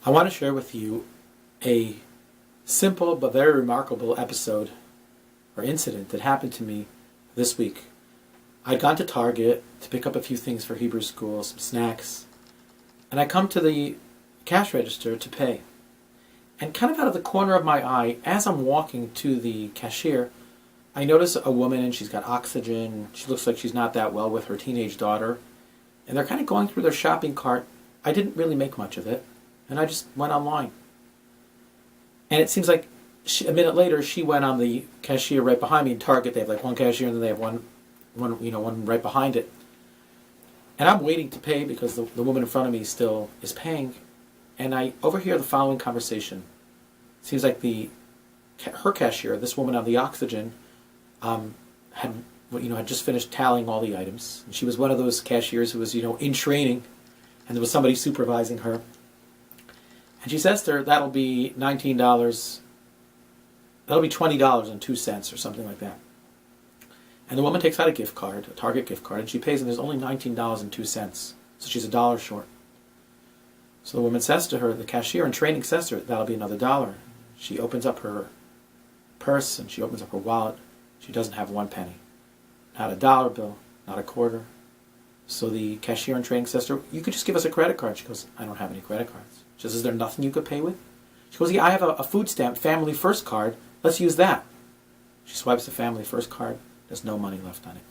I want to share with you a simple but very remarkable episode or incident that happened to me this week. I'd gone to Target to pick up a few things for Hebrew school, some snacks, and I come to the cash register to pay. And kind of out of the corner of my eye, as I'm walking to the cashier, I notice a woman and she's got oxygen. She looks like she's not that well with her teenage daughter. And they're kind of going through their shopping cart. I didn't really make much of it. And I just went online. And it seems like a minute later, she went on the cashier right behind me in Target. They have like one cashier and then they have one right behind it. And I'm waiting to pay because the woman in front of me still is paying. And I overhear the following conversation. It seems like her cashier, this woman on the oxygen, had just finished tallying all the items. And she was one of those cashiers who was, in training, and there was somebody supervising her. And she says to her, that'll be $19, that'll be $20.02 or something like that. And the woman takes out a gift card, a Target gift card, and she pays, and there's only $19.02. So she's $1 short. So the woman says to her, the cashier in training says to her, that'll be another $1. She opens up her purse and she opens up her wallet. She doesn't have 1 penny. Not a dollar bill, not a quarter. So the cashier in training says to her, you could just give us a credit card. She goes, I don't have any credit cards. She says, is there nothing you could pay with? She goes, yeah, I have a food stamp, Family First card. Let's use that. She swipes the Family First card. There's no money left on it.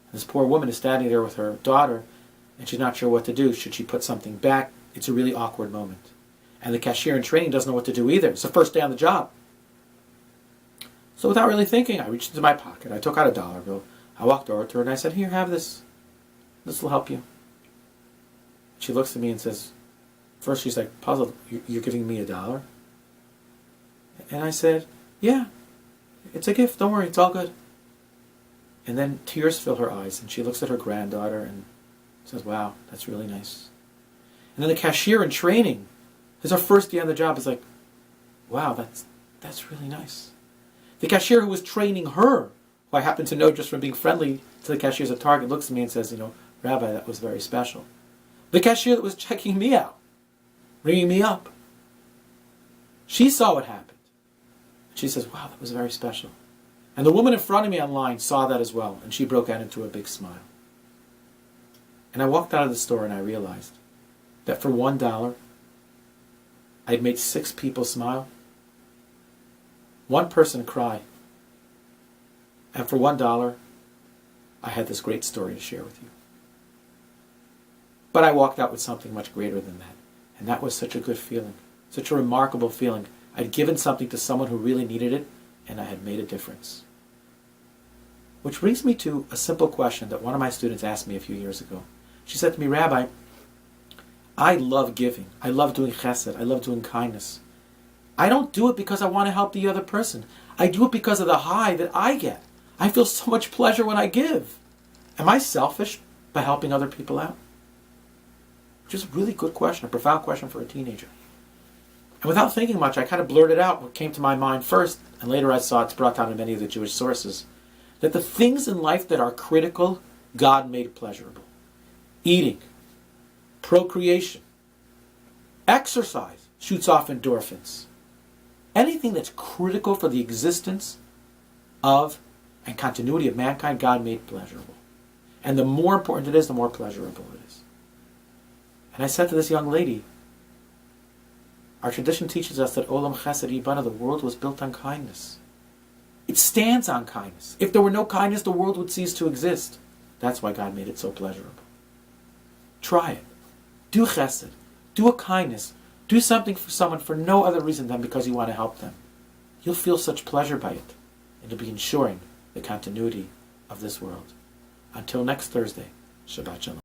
And this poor woman is standing there with her daughter, and she's not sure what to do. Should she put something back? It's a really awkward moment. And the cashier in training doesn't know what to do either. It's the first day on the job. So without really thinking, I reached into my pocket. I took out a dollar bill. I walked over to her and I said, here, have this. This will help you. She looks at me and says, first she's like puzzled, you're giving me $1? And I said, yeah, it's a gift. Don't worry, it's all good. And then tears fill her eyes and she looks at her granddaughter and says, wow, that's really nice. And then the cashier in training, it's her first day on the job, is like, wow, that's really nice. The cashier who was training her, who I happen to know just from being friendly to the cashiers at Target, looks at me and says, Rabbi, that was very special. The cashier that was checking me out, ringing me up, she saw what happened. She says, wow, that was very special. And the woman in front of me online saw that as well, and she broke out into a big smile. And I walked out of the store and I realized that for $1, I'd made 6 people smile, 1 person cry, and for $1, I had this great story to share with you. But I walked out with something much greater than that, and that was such a good feeling, such a remarkable feeling. I'd given something to someone who really needed it, and I had made a difference. Which brings me to a simple question that one of my students asked me a few years ago. She said to me, Rabbi, I love giving. I love doing chesed. I love doing kindness. I don't do it because I want to help the other person. I do it because of the high that I get. I feel so much pleasure when I give. Am I selfish by helping other people out? Which is a really good question, a profound question for a teenager. And without thinking much, I kind of blurted out what came to my mind first, and later I saw it's brought down in many of the Jewish sources, that the things in life that are critical, God made pleasurable. Eating, procreation, exercise shoots off endorphins. Anything that's critical for the existence of and continuity of mankind, God made pleasurable. And the more important it is, the more pleasurable it is. And I said to this young lady, our tradition teaches us that Olam Chesed Yibana, the world was built on kindness. It stands on kindness. If there were no kindness, the world would cease to exist. That's why God made it so pleasurable. Try it. Do chesed. Do a kindness. Do something for someone for no other reason than because you want to help them. You'll feel such pleasure by it. It'll be ensuring the continuity of this world. Until next Thursday, Shabbat Shalom.